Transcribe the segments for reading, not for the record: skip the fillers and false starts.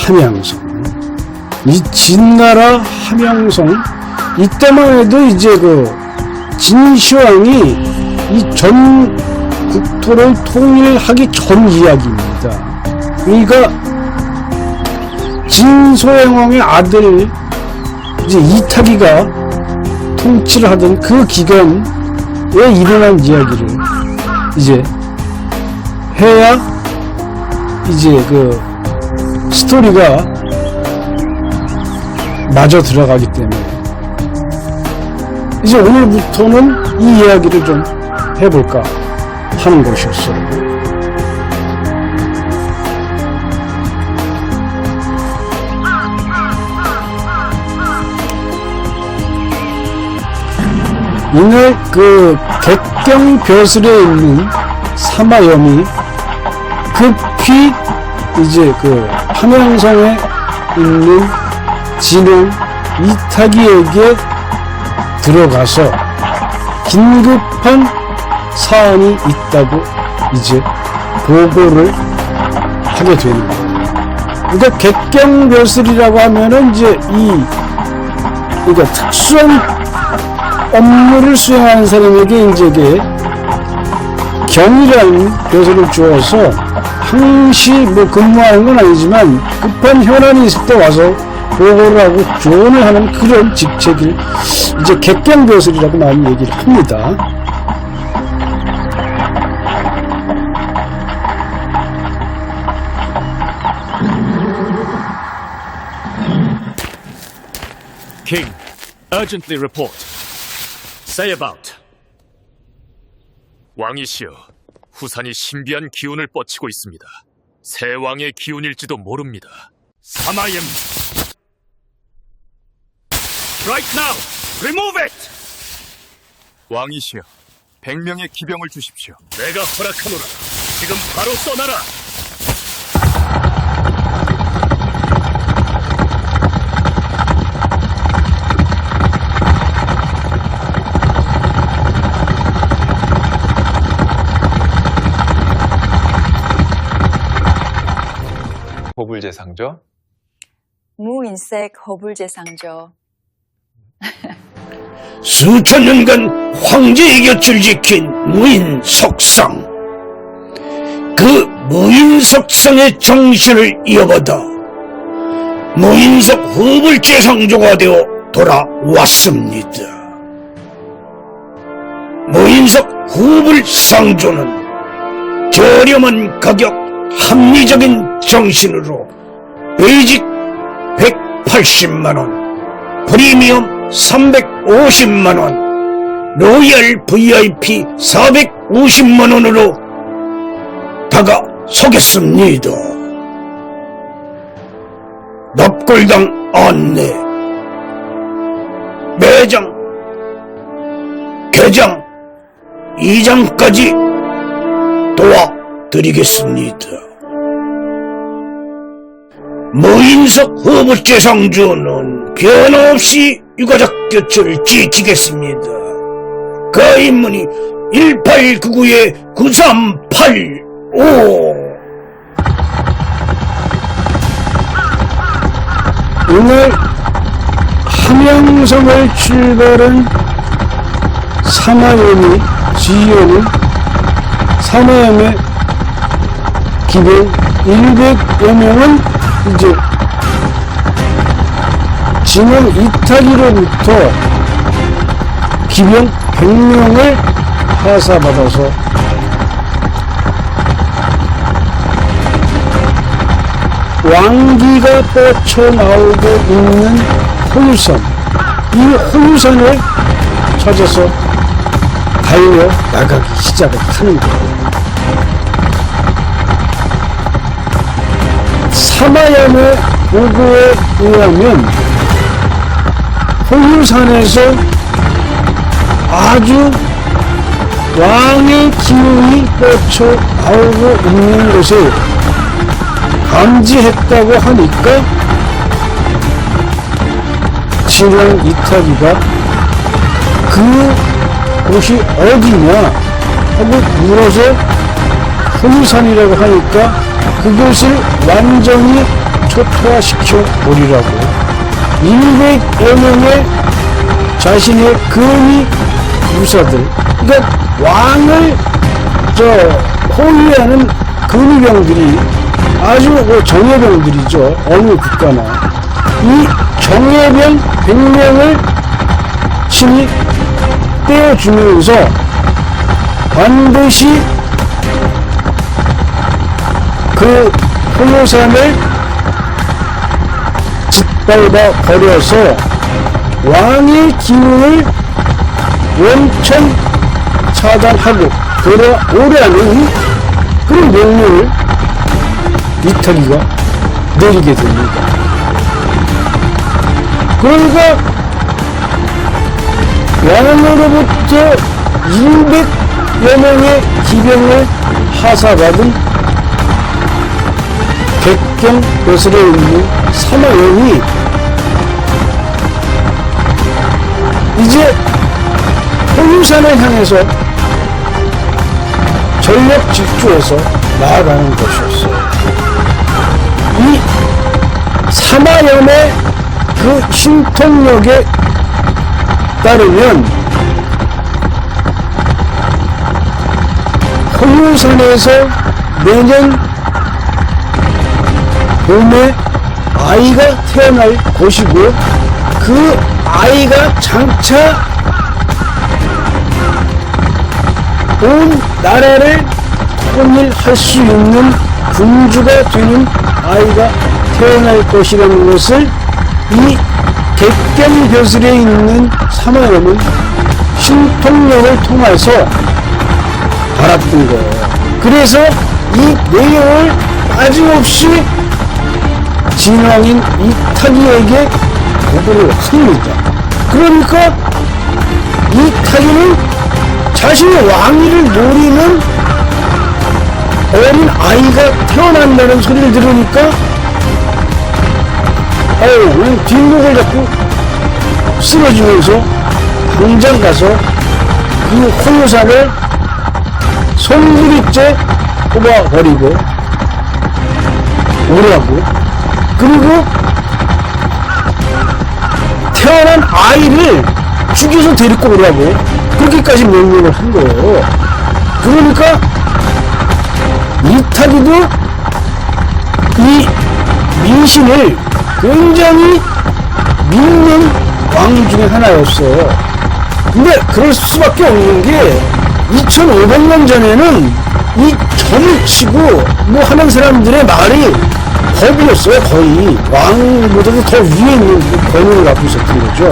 함양성, 이 진나라 함양성, 이때만 해도 이제 그 진시황이 이 전 국토를 통일하기 전 이야기입니다. 그러니까 진소행왕의 아들 이제 이탁이가 통치를 하던 그 기간에 일어난 이야기를 이제 해야 이제 그 스토리가 마저 들어가기 때문에 이제 오늘부터는 이 이야기를 좀 해볼까 하는 것이었어요. 이날 그 객경벼슬에 있는 사마염이 급히 이제 그 함양성에 있는 진흥 이탁이에게 들어가서 긴급한 사안이 있다고 이제 보고를 하게 되는 거예요. 그러니까 객경벼슬이라고 하면은 이제 그러니까 특수한 업무를 수행하는 사람에게 이제 경이라는 벼슬을 주어서 항시 뭐 근무하는 건 아니지만 급한 현안이 있을 때 와서 보고를 하고 조언을 하는 그런 직책을 이제 객경벼슬이라고 많이 얘기를 합니다. King, urgently report. Say about. 왕이시여, 후산이 신비한 기운을 뻗치고 있습니다. 새 왕의 기운일지도 모릅니다. 사마엠. Right now, remove it. 왕이시여, 100명의 기병을 주십시오. 내가 허락하노라. 지금 바로 떠나라. 호불제상조. 무인색 허불제상조. 수천 년간 황제의 곁을 지킨 무인석상, 그 무인석상의 정신을 이어받아 무인석 허불제상조가 되어 돌아왔습니다. 무인석 허불상조는 저렴한 가격, 합리적인 정신으로 베이직 180만원, 프리미엄 350만원, 로얄 VIP 450만원으로 다가서겠습니다. 납골당 안내, 매장, 개장, 이장까지 도와드리겠습니다. 무인석 허불제상조는 변함없이 유가족 곁을 지키겠습니다. 그 인문이 1899-9385. 오늘 함양성을 출발한 사마염이 지휘하는 사마염의 기병 100여 명은 이제 진흥 이탁이로부터 기병 100명을 하사받아서 왕기가 뻗쳐나오고 있는 호유산, 이 호유산을 찾아서 달려 나가기 시작을 하는 거예요. 사마염의 보고에 의하면 호유산에서 아주 왕의 기운이 뻗쳐나오고 있는 것을 감지했다고 하니까 진흥 이탁이가 그곳이 어디냐 하고 물어서 호유산이라고 하니까 그것을 완전히 극토화시켜 버리라고 200여 명의 자신의 근위 유사들, 그러니까 왕을 호위하는 근위병들이 아주 정예병들이죠. 어느 국가나 이 정예병 100명을 친히 떼어주면서 반드시 그 홍요산을 짓밟아 버려서 왕의 기운을 원천 차단하고 돌아오라는 그런 명령을 이탈리가 내리게 됩니다. 그러니까 왕으로부터 200여 명의 기병을 하사받은 객경 벼슬에 있는 사마영이 이제 홍유산을 향해서 전력 질주해서 나아가는 것이었어요. 이 사마염의 그 신통력에 따르면 홍유산에서 내년 봄에 아이가 태어날 것이고 그 아이가 장차 온 나라를 통일할 수 있는 군주가 되는 아이가 태어날 것이라는 것을 이 객경벼슬에 있는 사마염은 신통력을 통해서 알았던 거예요. 그래서 이 내용을 빠짐없이 진왕인 이타기에게 보고를 합니다. 그러니까 이타기는 자신의 왕위를 노리는 어린 아이가 태어난다는 소리를 들으니까 그냥 뒷목을 잡고 쓰러지면서 당장 가서 그 홍유산을 손부리째 뽑아버리고 오라고, 그리고 태어난 아이를 죽여서 데리고 오라고 그렇게까지 명령을 한 거예요. 그러니까 이타기도 이 민신을 굉장히 믿는 왕 중에 하나였어요. 근데 그럴 수밖에 없는 게 2500년 전에는 이 점을 치고 뭐 하는 사람들의 말이 법이었어요. 거의 왕보다도 더 위에 있는 권위를 갖고 있었던 거죠.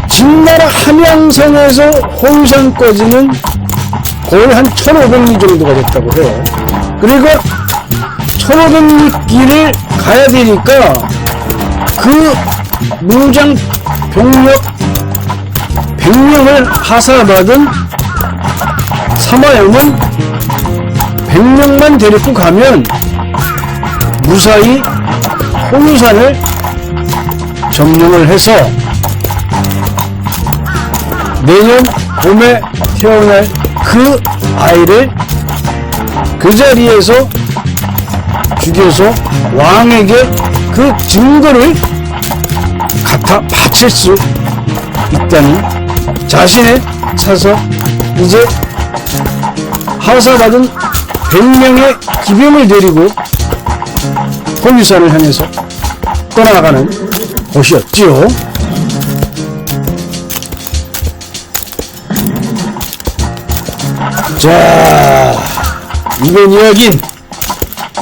진나라 함양성에서 홍산까지는 거의 한 1500리 정도가 됐다고 해요. 그리고 1500리 길을 가야 되니까 그 무장 병력 100명을 하사받은 사마염은 100명만 데리고 가면 무사히 홍유산을 점령을 해서 내년 봄에 태어날 그 아이를 그 자리에서 죽여서 왕에게 그 증거를 갖다 바칠 수 있다는 자신의 차서 이제 하사받은 100명의 기병을 데리고 홍유산을 향해서 떠나가는 곳이었지요. 자, 이번 이야기는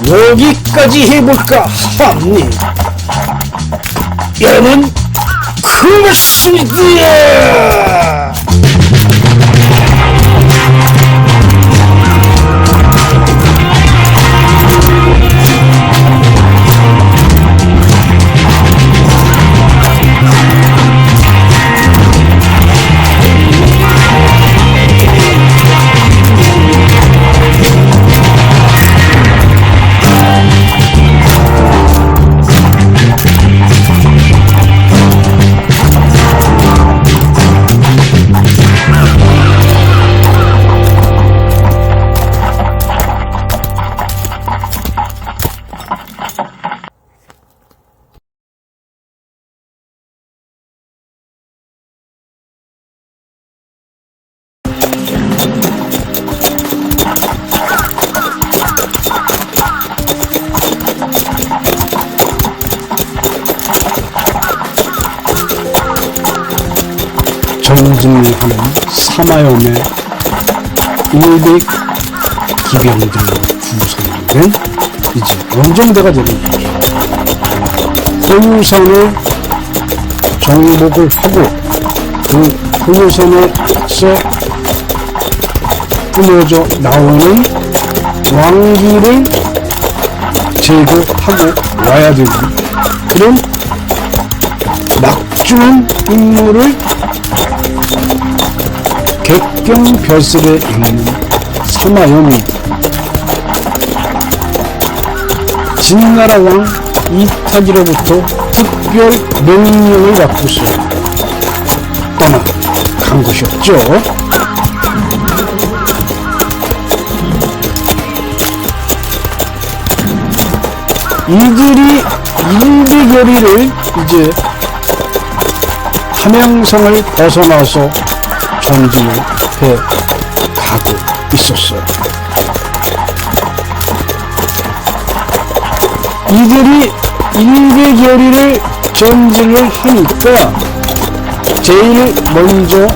여기까지 해볼까 합니다. 여러분, 고맙습니다. 조진을 하는 사마염의 100 기병들로 구성된 이제 원정대가 되는 거죠. 호유선을 정복을 하고 그 호유선에서 끊어져 나오는 왕기를 제거하고 와야 되는 그런 막중한 임무를 객경벼슬에 있는 사마염이 진나라 왕 이탁이로부터 특별 명령을 받고서 떠나간 것이었죠. 이들이 100여리를 이제 함양성을 벗어나서 전진을 해 가고 있었어요. 이들이 100여리를 전진을 하니까 제일 먼저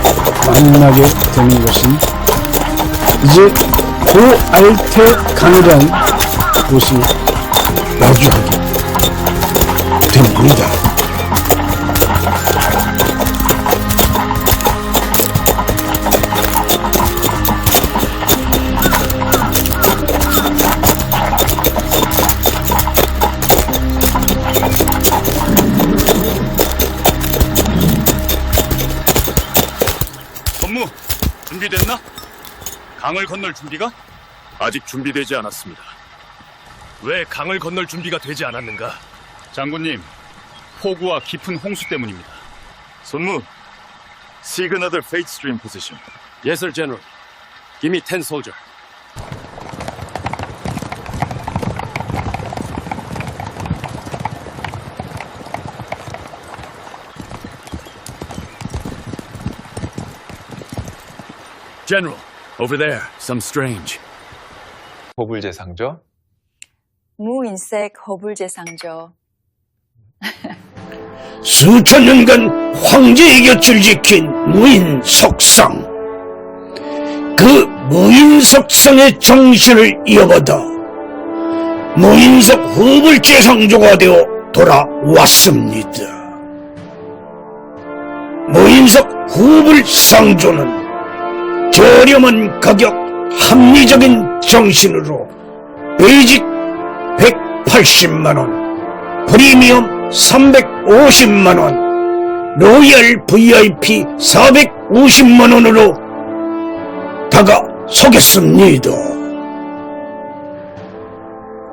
만나게 되는 것은 이제 고알테강이라는 곳을 마주하게 됩니다. 전무, 준비됐나? 강을 건널 준비가? 아직 준비되지 않았습니다. 왜 강을 건널 준비가 되지 않았는가? 장군님, 폭우와 깊은 홍수 때문입니다. 손무, seek another fate stream position. Yes, sir, General. Give me 10 soldiers. General, over there, some strange. 호불제상조? 무인색 허불제상조. 수천 년간 황제의 곁을 지킨 무인석상. 그 무인석상의 정신을 이어받아 무인석 후불제상조가 되어 돌아왔습니다. 무인석 후불상조는 저렴한 가격, 합리적인 정신으로 베이직 180만원, 프리미엄 350만원, 로얄 VIP 450만원으로 다가서겠습니다.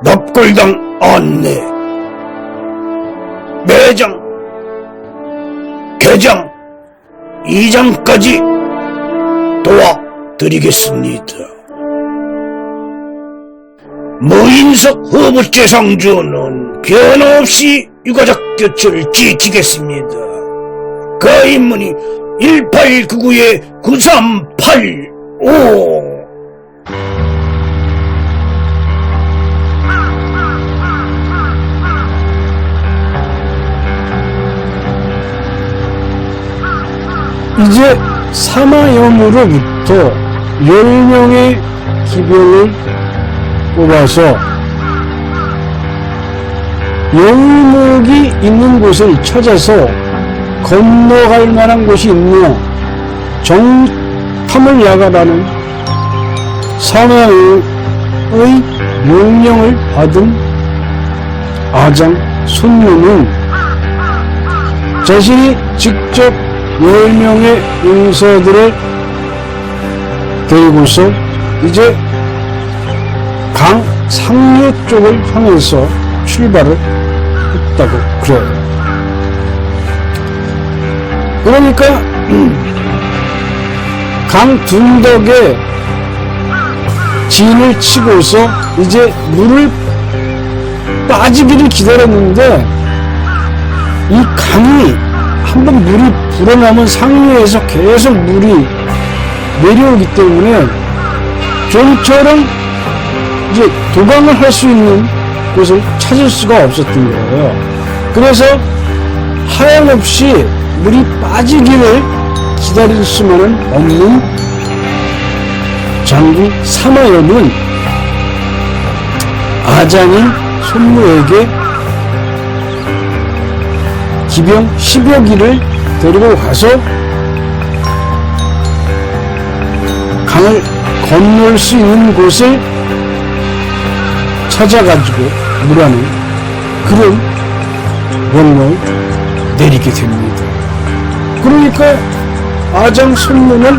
납골당 안내, 매장, 개장, 이장까지 도와드리겠습니다. 무인석 후보제상조는 변함없이 유가족 곁을 지키겠습니다. 그 인문이 1899-9385. 이제 사마염으로부터 10명의 기병을 뽑아서 영목이 있는 곳을 찾아서 건너갈 만한 곳이 있느냐 정탐을 나가라는 사마의 명령을 받은 아장 손무는 자신이 직접 10명의 용사들을 데리고서 이제 강 상류 쪽을 향해서 출발을 했다고 그래요. 그러니까 강 둔덕에 진을 치고서 이제 물을 빠지기를 기다렸는데 이 강이 한번 물이 불어나면 상류에서 계속 물이 내려오기 때문에 좀처럼 이제 도강을 할 수 있는 곳을 찾을 수가 없었던 거예요. 그래서 하염없이 물이 빠지기를 기다릴 수만은 없는 장군 사마염은 아장인 손무에게 기병 10여 기를 데리고 가서 강을 건널 수 있는 곳을 찾아가지고 무라는 그런 명령을 내리게 됩니다. 그러니까 아장 손무는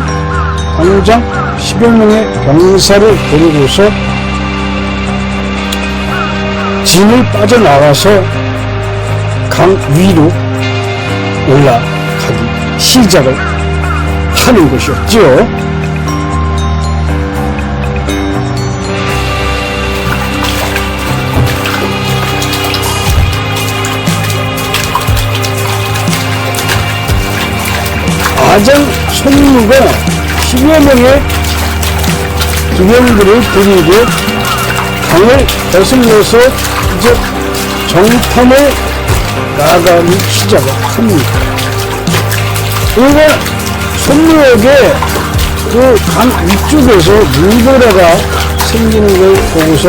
당장 10여 명의 병사를 데리고서 진을 빠져나와서 강 위로 올라가기 시작을 하는 것이었죠. 아장 손무가 10여 명의 기병들을 데리고 강을 거슬러서 이제 정탐을 나가기 시작을 합니다. 그러니까 손무에게 그 강 위쪽에서 물보라가 생기는 걸 보고서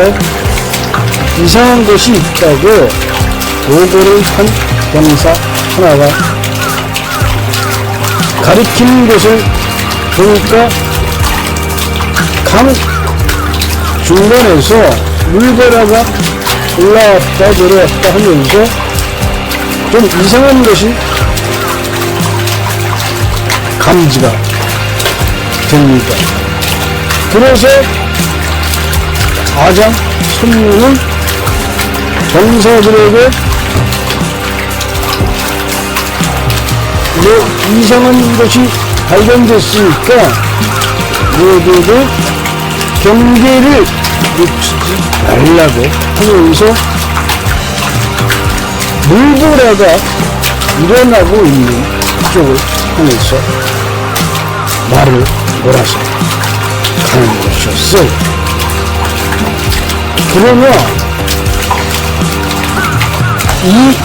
이상한 것이 있다고 보고를 한 병사 하나가 가리키는 것을 보니까 강 중간에서 물보라가 올라왔다 내려왔다 하면서 좀 이상한 것이 감지가 됩니다. 그래서 아장 손무는 병사들에게 이상한 것이 발견됐으니까 모두들 경계를 놓치지 말라고 하면서 물보라가 일어나고 있는 쪽을 향해서 말을 몰아서 가는 것이었어요. 그러나 이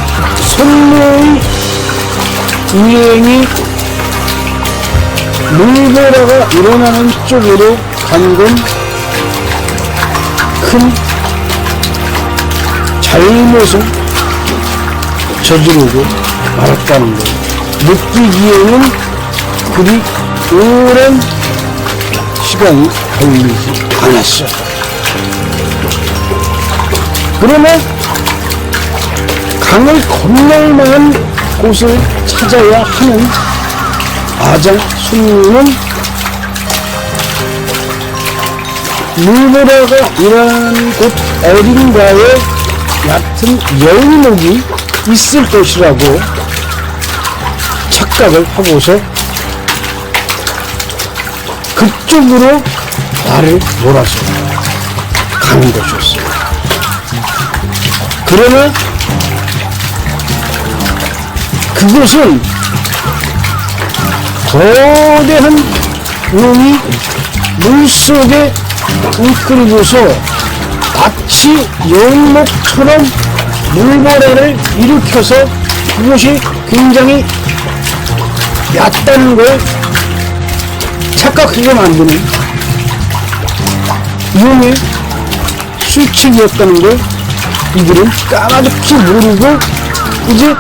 손무의 유행이 물보라가 일어나는 쪽으로 간 건 큰 잘못을 저지르고 말았다는 것. 느끼기에는 그리 오랜 시간이 걸리지 않았어요. 그러면 강을 건널 만한 곳을 찾아야 하는 아장 손무는 물보라가 일하는 곳 어딘가에 얕은 여울목이 있을 것이라고 착각을 하고서 그쪽으로 발을 몰아서 가는 것이었어요. 그러나 그곳은 거대한 놈이 물속에 웅크리고서 마치 여울목처럼 물보라를 일으켜서 그것이 굉장히 얕다는 걸 착각하게 만드는 용의 수칙이었다는 걸 이들은 까마득히 모르고 이제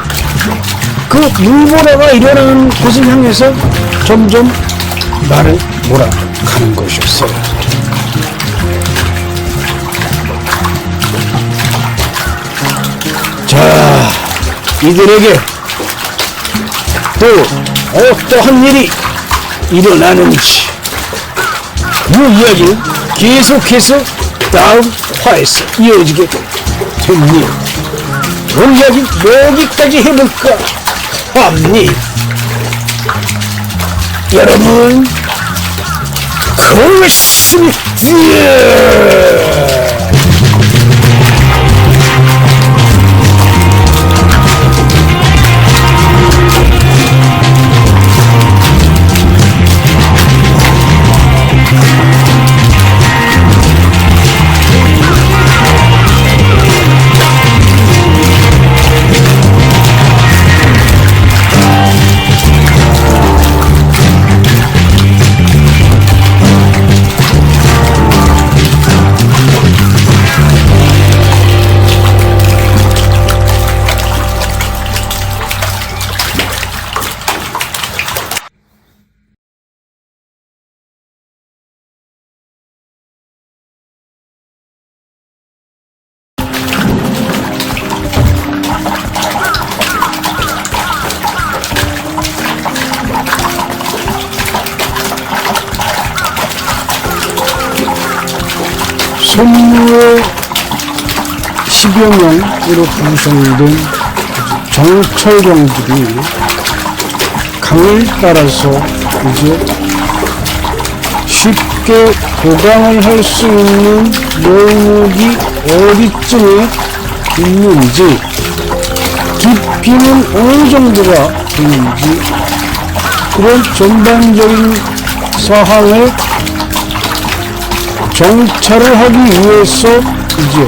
그 물보라가 일어나는 곳을 향해서 점점 말을 몰아가는 것이었어요. 자, 이들에게 또 어떠한 일이 일어나는지 이 이야기는 계속해서 다음 화에서 이어지게 됩니다. 오늘 이야기 여기까지 해볼까 합니다. 여러분 고맙습니다. 손무의 10여 명으로 구성된 정찰병들이 강을 따라서 이제 쉽게 보강을 할 수 있는 묘목이 어디쯤에 있는지, 깊이는 어느 정도가 되는지, 그런 전반적인 사항을 정찰을 하기 위해서 이제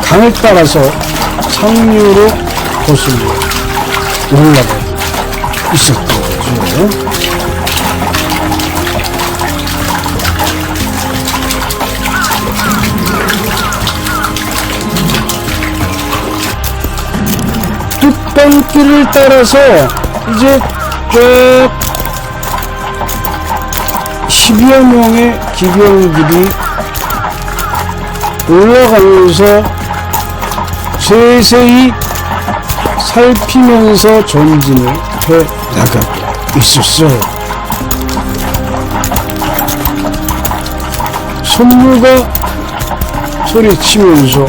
강을 따라서 상류로 거슬러 올라가 있었던 거죠. 뚝방길을 따라서 이제 쭉 10여 명의 기병들이 올라가면서 세세히 살피면서 전진을 해 나가고 있었어요. 손무가 소리치면서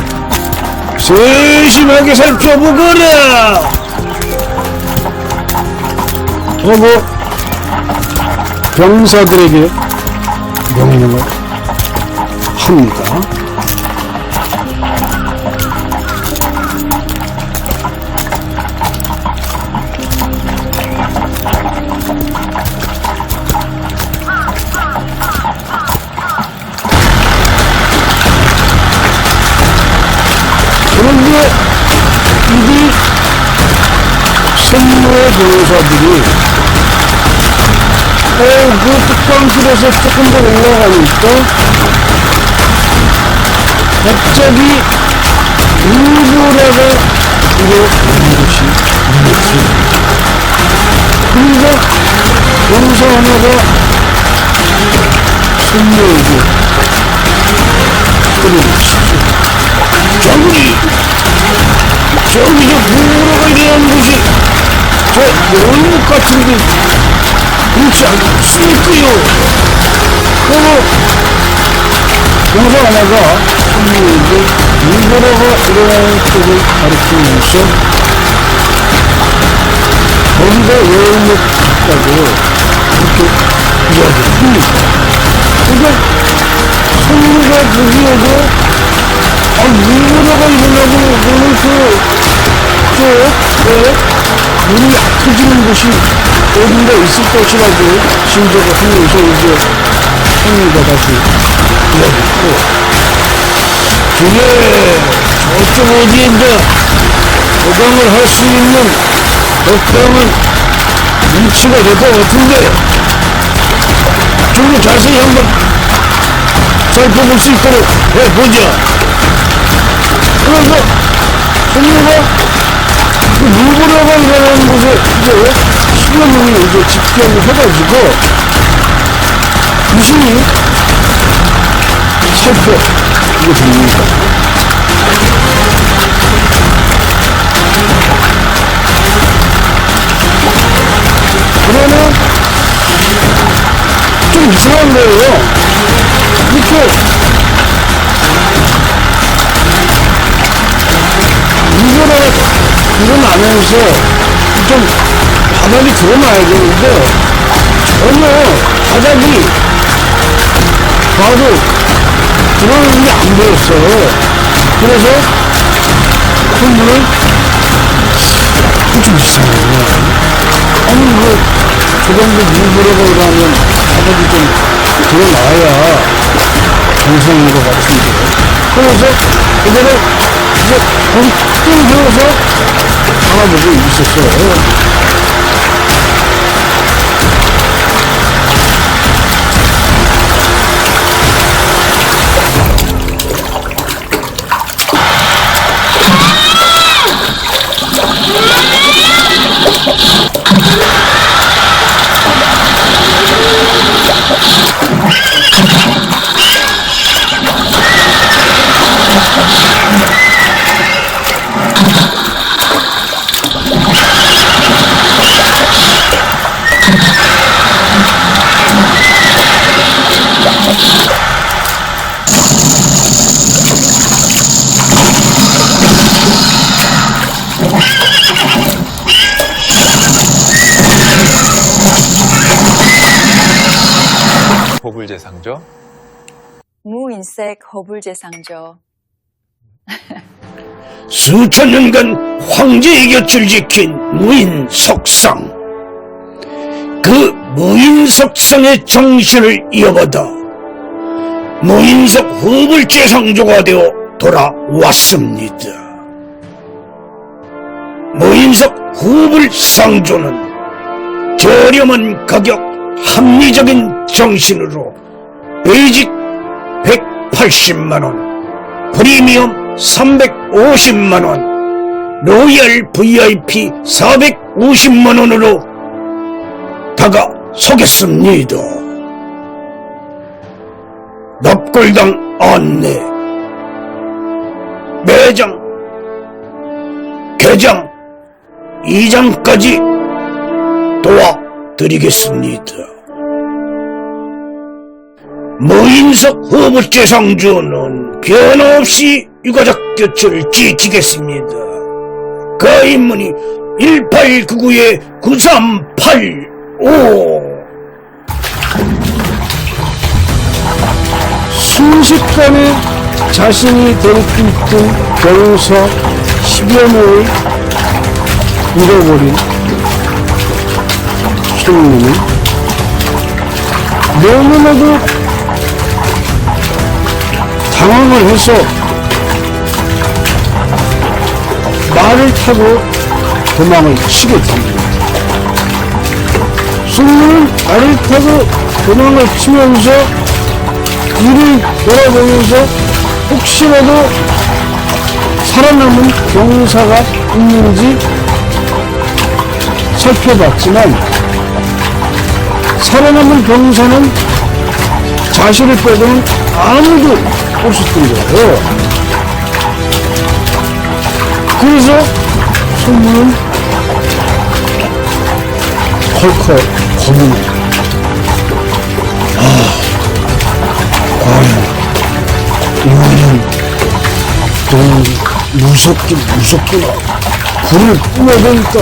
세심하게 살펴보거라 하고 병사들에게 명령을 합니다. 그런데 이들 손무의 병사들이 그 뚝방길에서 조금 더 올라가니까 갑자기 울보라가 일어나는 것이 있습니다. 그러니까 병사 하나가 손무에게 그러시죠. 장군이, 저기서 보라가 일어나는 것이 저 열목 같은데 그렇지 않습니까요? 그리고 병사 하나가 손무에게 물보라가 일어나는 쪽을 가리키면서 거기가 열목 같다고 이렇게 이야기를 합니다. 그러니까 손무가 보기에도 물보라가 일어나고 오늘 물이 약해지는 곳이 어딘가 있을 것이라고 짐작을 하면서 이제 손무가 다시 이야기했고, 그래 저쪽 어디인가 보강을 할 수 있는 적당한 위치가 될 것 같은데 좀 더 자세히 한번 살펴볼 수 있도록 해보자. 그래서 손무가 그 물보라가 일어나는 곳에 이제 10여 명이 이제 집결을 해가지고 유심히 살펴보게 됩니다. 그러나 좀 이상한 거예요. 이렇게 물보라가 일어나면서 좀 바닥이 드러나야 되는데 전혀 바닥이 봐도 드러나는 게 안 보였어요. 그래서 손무는 좀 이상해요. 아니 저 정도 물보라가 일어나면 바닥이 좀 드러나야 정상인 것 같은데. 그래서 그대로 이제 붕 들어서 바라보고 있었어요. 거불제상죠? 무인색 허불제상죠. 수천 년간 황제의 곁을 지킨 무인석상. 그 무인석상의 정신을 이어받아 무인석 허불제상조가 되어 돌아왔습니다. 무인석 허불상조는 저렴한 가격, 합리적인 정신으로 베이직 180만원, 프리미엄 350만원, 로얄 VIP 450만원으로 다가서겠습니다. 납골당 안내, 매장, 개장, 이장까지 도와드리겠습니다. 무인석 허불제상조는 변함없이 유가족 곁을 지키겠습니다. 그 인문이 1899-9385. 순식간에 자신이 데리고 있던 병서 10여 명을 잃어버린 손님은 너무나도 당황을 해서 말을 타고 도망을 치게 됩니다. 손님은 말을 타고 도망을 치면서 뒤를 돌아보면서 혹시라도 살아남은 병사가 있는지 살펴봤지만 살아남은 병사는 자신을 빼고는 아무도 없었던 거예요. 그래서 손님은 헐컥 겁이 나요. 과연 이거는 너무 무섭구나. 불을 뿜어대니까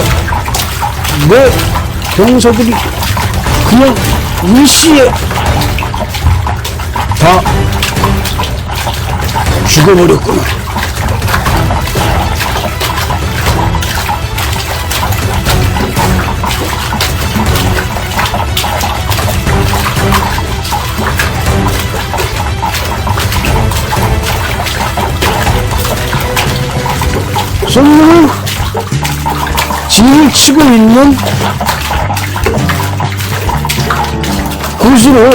내 병사들이 그냥 일시에 다 죽어버렸구나. 손님은 진을 치고 있는 곳으로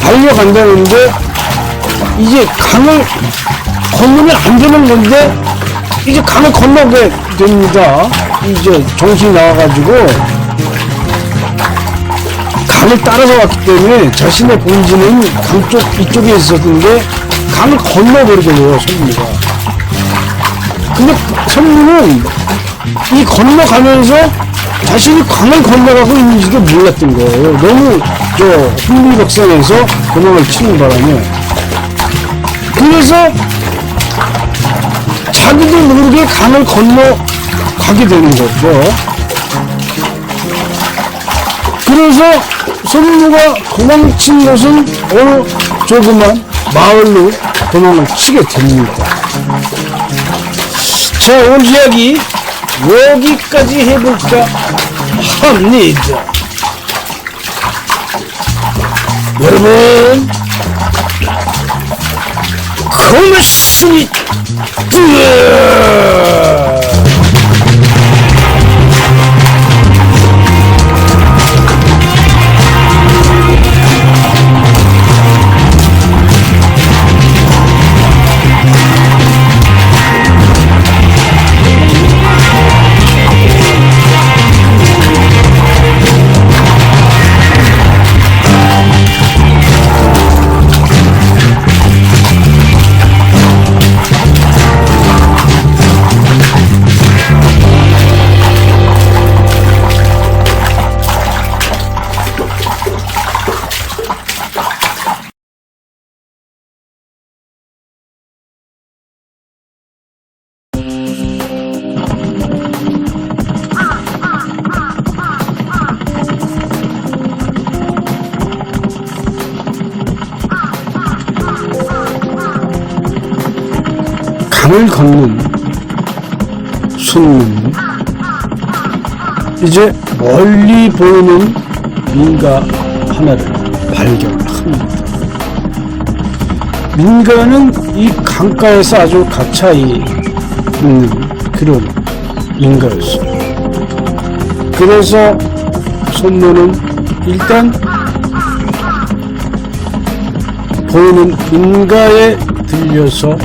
달려간다는데 이제 강을 건너면 안 되는 건데 이제 강을 건너게 됩니다. 이제 정신이 나와가지고 강을 따라서 왔기 때문에 자신의 본진은 강 쪽 이쪽에 있었는데 강을 건너버리게 돼요, 손님이가. 근데 손님은 이 건너가면서 자신이 강을 건너가고 있는지도 몰랐던 거예요. 너무 흥미박산해서 도망을 치는 바람에. 그래서 자기도 모르게 강을 건너가게 되는 거죠. 그래서 손님과 도망친 것은 어느 조그만 마을로 도망을 치게 됩니다. 자, 오늘 이야기 여기까지 해볼까 합니다. 여러분, 고맙습니다. 강을 건넌 손님, 이제 멀리 보이는 민가 하나를 발견합니다. 민가는 이 강가에서 아주 가차이 있는 그런 민가였어요. 그래서 손모는 일단 보이는 민가에 들려서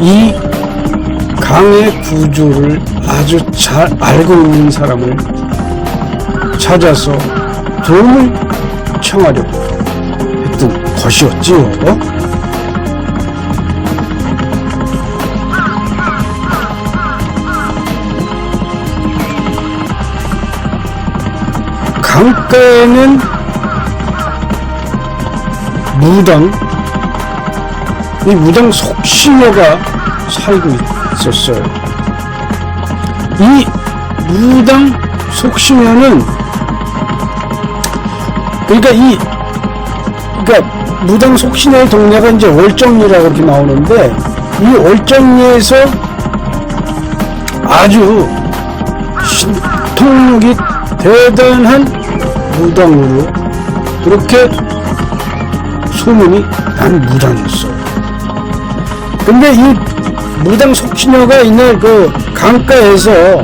이 강의 구조를 아주 잘 알고 있는 사람을 찾아서 도움을 청하려고 했던 것이었지요. 강가에는 이 무당 속시녀가 살고 있었어요. 이 무당 속시녀는 그러니까 무당 속시녀의 동네가 이제 월정리라고 이렇게 나오는데, 이 월정리에서 아주 통력이 대단한 무당으로 그렇게 소문이 난 무당이었어요. 근데 이 무당 속시녀가 이날 그 강가에서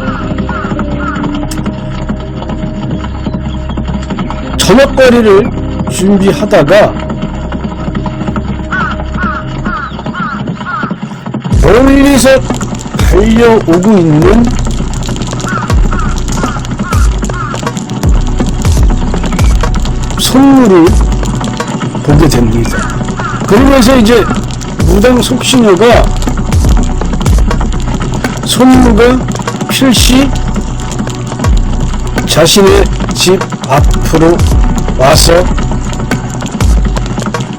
저녁거리를 준비하다가 멀리서 달려오고 있는 선물을 보게 됩니다. 그러면서 이제 무당 속시녀가 손무가 필시 자신의 집 앞으로 와서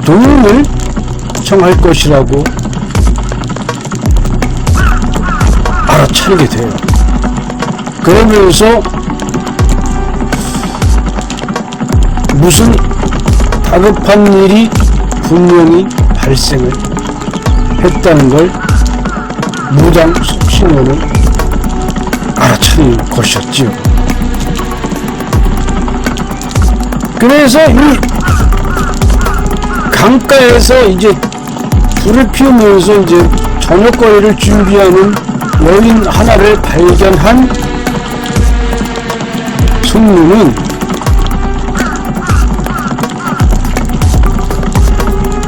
도움을 청할 것이라고 알아차리게 돼요. 그러면서 무슨 다급한 일이 분명히 발생을 했다는 걸 무당 속시녀는 알아차린 것이었지요. 그래서 이 강가에서 이제 불을 피우면서 이제 저녁거리를 준비하는 여인 하나를 발견한 손님은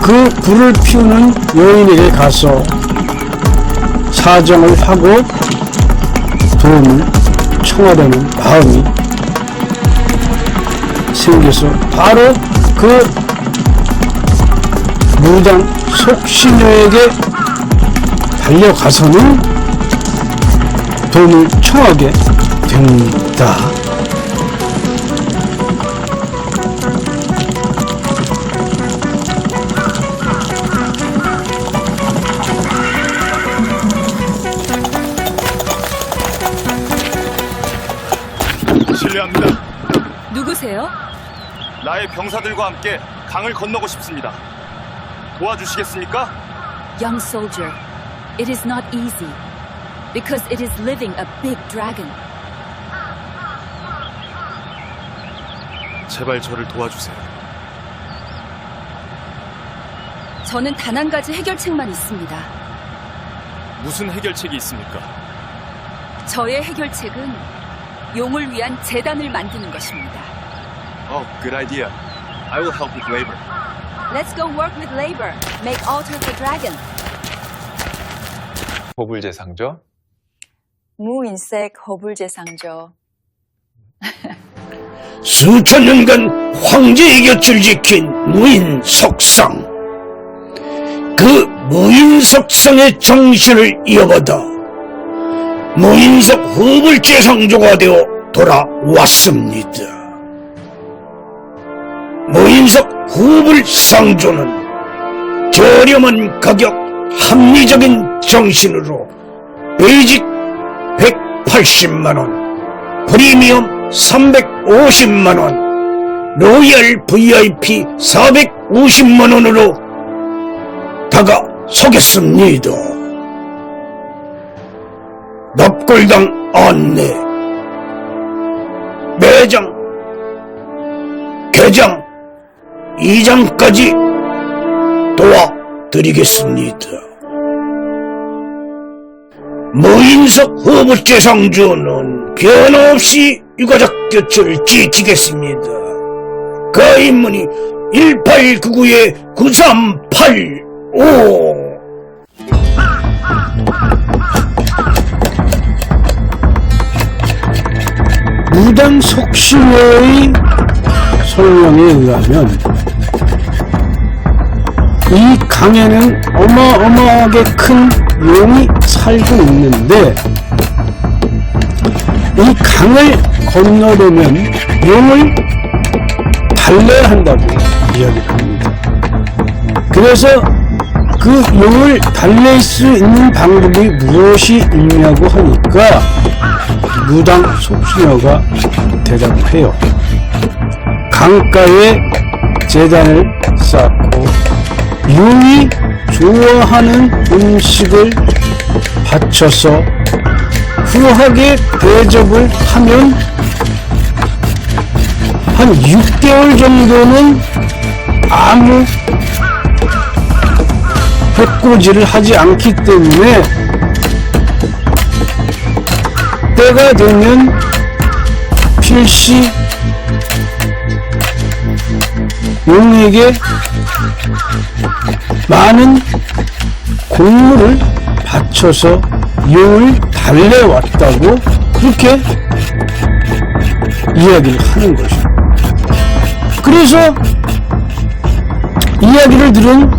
그 불을 피우는 여인에게 가서 사정을 하고 도움을 청하려는 마음이 생겨서 바로 그 무당 속시녀에게 달려가서는 도움을 청하게 됩니다. 실례합니다. 누구세요? 나의 병사들과 함께 강을 건너고 싶습니다. 도와주시겠습니까? Young soldier, it is not easy because it is living a big dragon. 제발 저를 도와주세요. 저는 단 한 가지 해결책만 있습니다. 무슨 해결책이 있습니까? 저의 해결책은 용을 위한 재단을 만드는 것입니다. Oh, good idea. I will help with labor. Let's go work with labor. Make altar for dragon. 보불제상죠? 무인색 허불제상죠. 수천 년간 황제의 곁을 지킨 무인석상. 그 무인석상의 정신을 이어받아 무인석 허불제상조가 되어 돌아왔습니다. 무인석 허불상조는 저렴한 가격, 합리적인 정신으로 베이직 180만원, 프리미엄 350만원, 로얄 VIP 450만원으로 다가서겠습니다. 납골당 안내, 매장, 개장, 이장까지 도와드리겠습니다. 무인석 후보재상주는 변함없이 유가족 교체를 지키겠습니다. 그 인문이 1899-9385. 무당 속신녀의 설명에 의하면 이 강에는 어마어마하게 큰 용이 살고 있는데 이 강을 건너려면 용을 달래야 한다고 이야기를 합니다. 그래서 그 용을 달랠 수 있는 방법이 무엇이 있냐고 하니까 무당 속신녀가 대답을 해요. 강가에 제단을 쌓고 용이 좋아하는 음식을 바쳐서 후하게 대접을 하면 한 6개월 정도는 아무 해코지를 하지 않기 때문에 때가 되면 필시 용에게 많은 곡물을 바쳐서 용을 달래왔다고 그렇게 이야기를 하는 것이죠. 그래서 이야기를 들은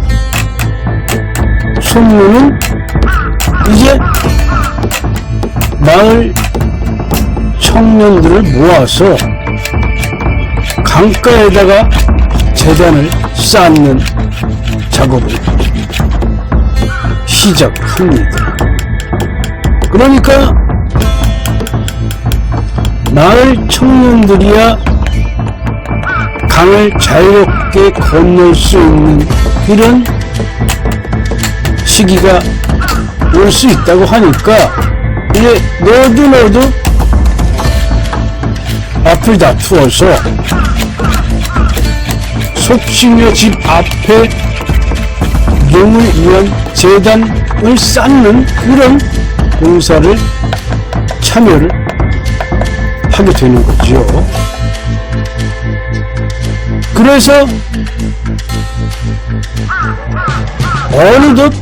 손무는 이제 마을 청년들을 모아서 강가에다가 제단을 쌓는 작업을 시작합니다. 그러니까 마을 청년들이야 강을 자유롭게 건널 수 있는 그런 시기가 올 수 있다고 하니까 이제 너도 앞을 다투어서 속신녀 집 앞에 용을 위한 제단을 쌓는 그런 공사를 참여를 하게 되는 거죠. 그래서 어느덧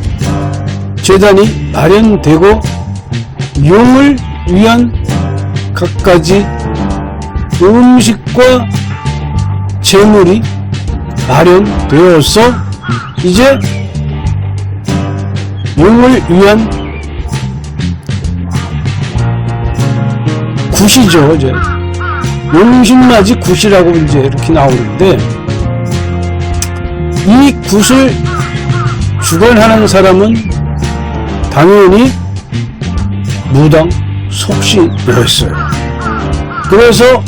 제단이 마련되고 용을 위한 갖가지 음식과 재물이 마련되어서 이제 용을 위한 굿이죠. 이제 용신맞이 굿이라고 이제 이렇게 나오는데 이 굿을 주관하는 사람은 당연히 무당 속신녀였어요. 그래서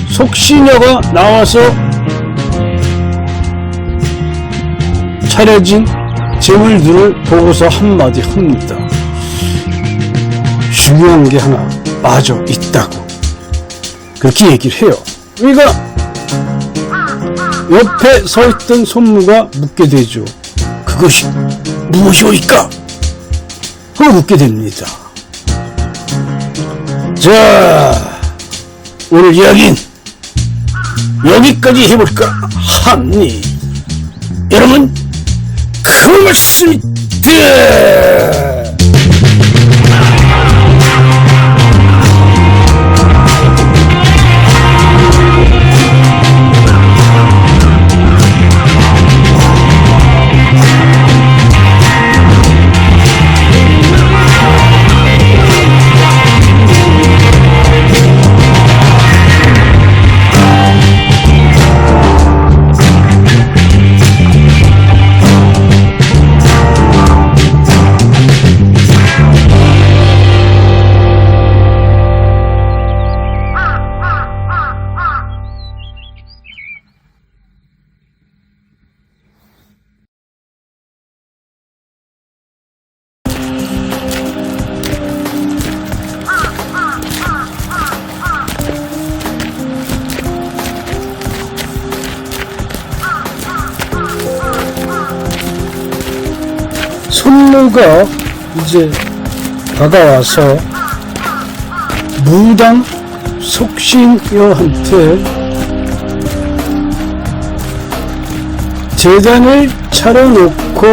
속신녀가 나와서 차려진 재물들을 보고서 한마디 합니다. 중요한 게 하나 빠져 있다고 그렇게 얘기를 해요. 그러니까 옆에 서 있던 손무가 묻게 되죠. 그것이 무엇이오니까? 하고 묻게 됩니다. 자, 오늘 이야기는 여기까지 해볼까 하니 여러분 고맙습니다. 손무가 이제 다가와서 무당 속신여한테 재단을 차려놓고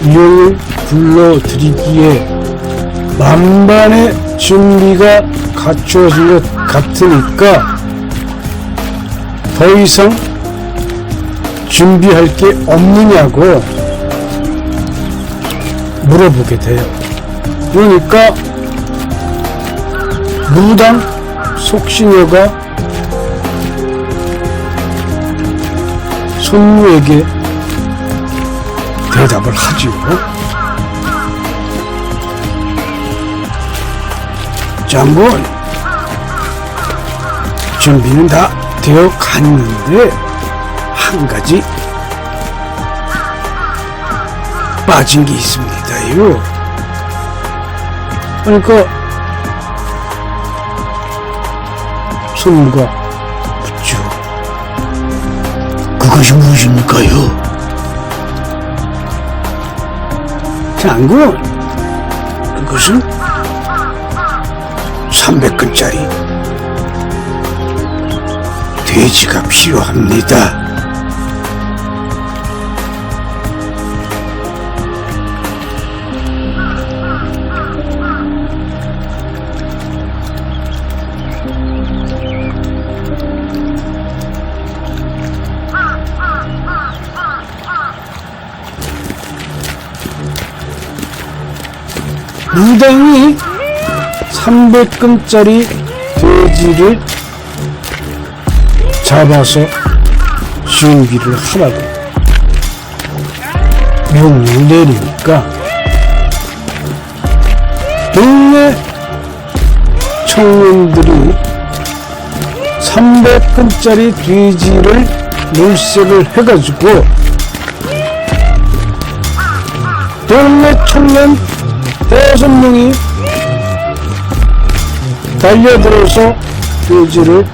용을 불러들이기에 만반의 준비가 갖추어진 것 같으니까 더 이상 준비할 게 없느냐고 물어보게 돼요. 그러니까 무당 속신여가 손무에게 대답을 하지요. 장군, 준비는 다 되어 갔는데 한 가지 빠진 게 있습니다요. 그러니까 손무가 묻죠. 그것이 무엇입니까요? 장군, 그것은 300근짜리 돼지가 필요합니다. 무당이 300근짜리 돼지를 잡아서 준비를 하라고 명령을 내리니까 동네 청년들이 300근짜리 돼지를 물색을 해가지고 동네 청년 5명이 달려들어서 돼지를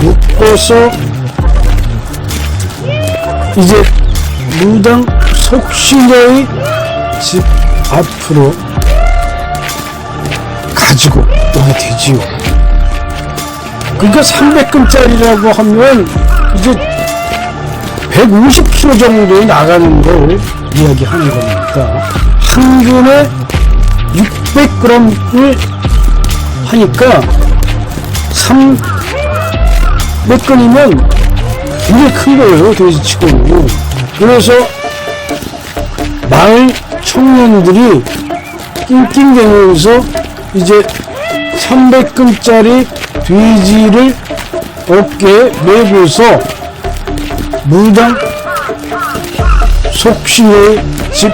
묶어서 이제 무당 속신여의 집 앞으로 가지고 오게 되지요. 그러니까 300근짜리라고 하면 이제 150kg 정도 나가는 걸 이야기하는 겁니다. 한 근에 600g을 하니까 300근이면 굉장히 큰 거예요, 돼지치고는. 그래서 마을 청년들이 낑낑대면서 이제 300근짜리 돼지를 어깨에 메고서 무당 속신의 집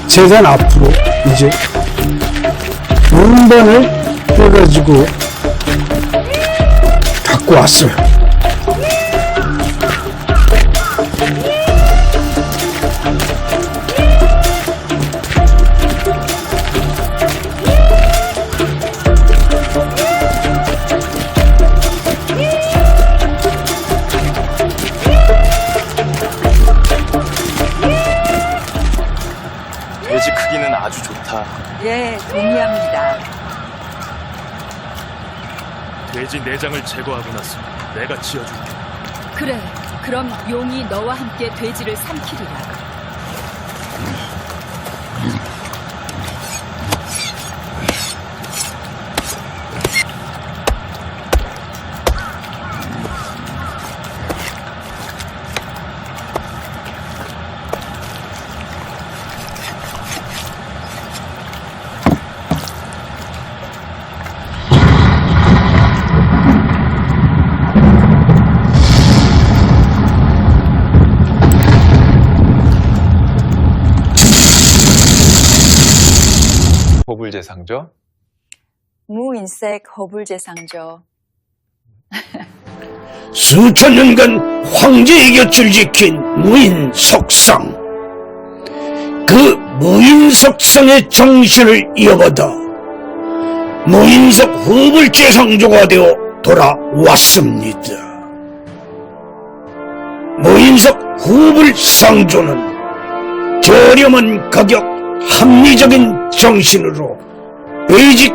재단 앞으로 이제 운반을 해가지고 갖고 왔어요. 돼지 크기는 아주 좋다. 예, 동의합니다. 돼지 내장을 제거하고 나서 내가 지어줄게. 그래, 그럼 용이 너와 함께 돼지를 삼키리라. 허불제상저? 무인색 허불제상저. 수천 년간 황제의 곁을 지킨 무인석상. 그 무인석상의 정신을 이어받아 무인석 허불제상조가 되어 돌아왔습니다. 무인석 허불상조는 저렴한 가격, 합리적인 정신으로 베이직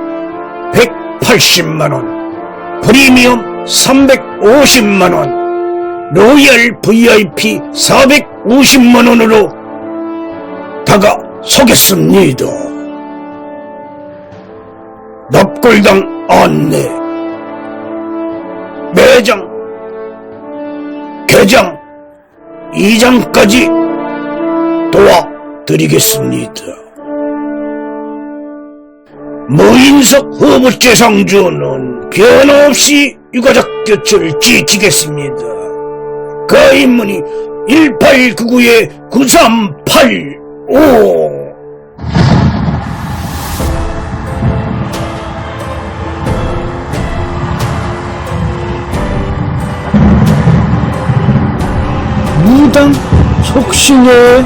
180만원, 프리미엄 350만원, 로얄 VIP 450만원으로 다가서겠습니다. 납골당 안내, 매장, 개장, 이장까지 도와드리겠습니다. 무인석 후보재상주는 변함없이 유가족 곁을 지키겠습니다. 그 인문이 1899-9385. 무당 속신여의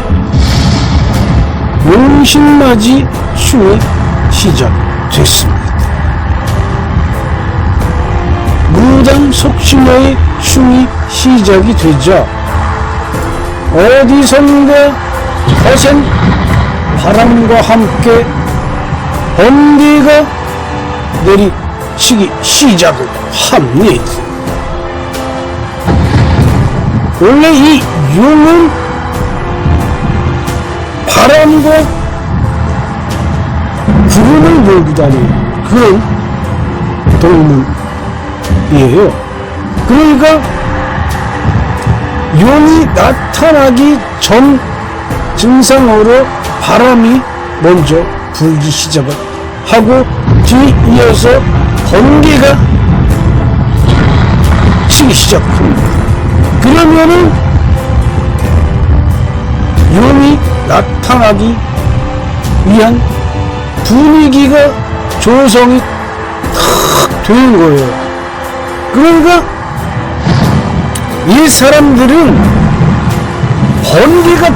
용신맞이 춤이 시작됐습니다. 무당 속신여의 춤이 시작이 되자 어디선가 거센 바람과 함께 번개가 내리치기 시작을 합니다. 원래 이 용은 바람과 구름을 몰고 다니는 그런 동물이에요. 그러니까 용이 나타나기 전 증상으로 바람이 먼저 불기 시작을 하고 뒤이어서 번개가 치기 시작합니다. 그러면은 용이 나타나기 위한 분위기가 조성이 탁 되는 거예요. 그러니까 이 사람들은 번개가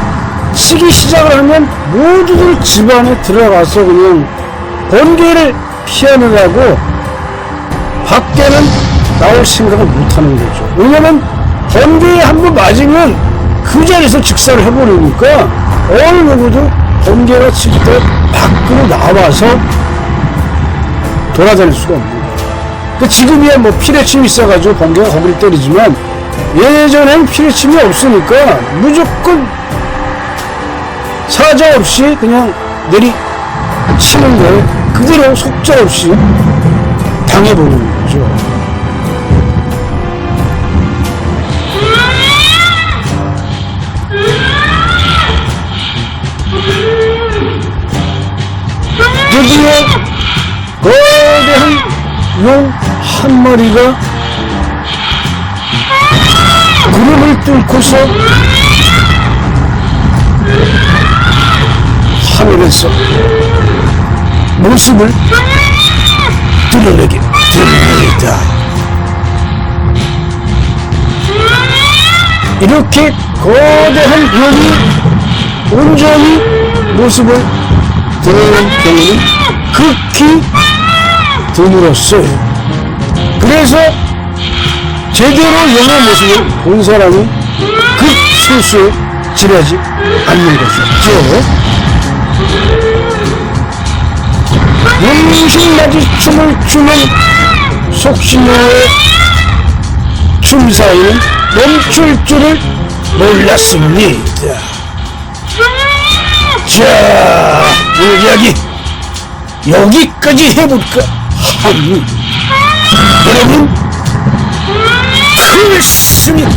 치기 시작을 하면 모두들 집안에 들어가서 그냥 번개를 피하느라고 밖에는 나올 생각을 못하는 거죠. 왜냐면 번개에 한번 맞으면 그 자리에서 직사를 해버리니까 어느 누구도 번개가 칠 때 밖으로 나와서 돌아다닐 수가 없는 거예요. 그 지금이야 뭐 피레침이 있어가지고 번개가 거기를 때리지만 예전엔 피레침이 없으니까 무조건 사정없이 그냥 내리치는 거에 그대로 속절없이 당해보는 거죠. 드디어 거대한 용 한 마리가 구름을 뚫고서 하늘에서 모습을 드러내게 됩니다. 이렇게 거대한 용이 온전히 모습을 드러낸 경우는 극히 드물었어요. 그래서 제대로 용의 모습을 본 사람이 극소수에 지나지 않는 것이었죠. 용신맞이 춤을 추는 속신여의 춤 사이는 멈출 줄을 몰랐습니다. 자, 이야기 여기까지 해볼까 합니다. 여러분, 그렇습니다.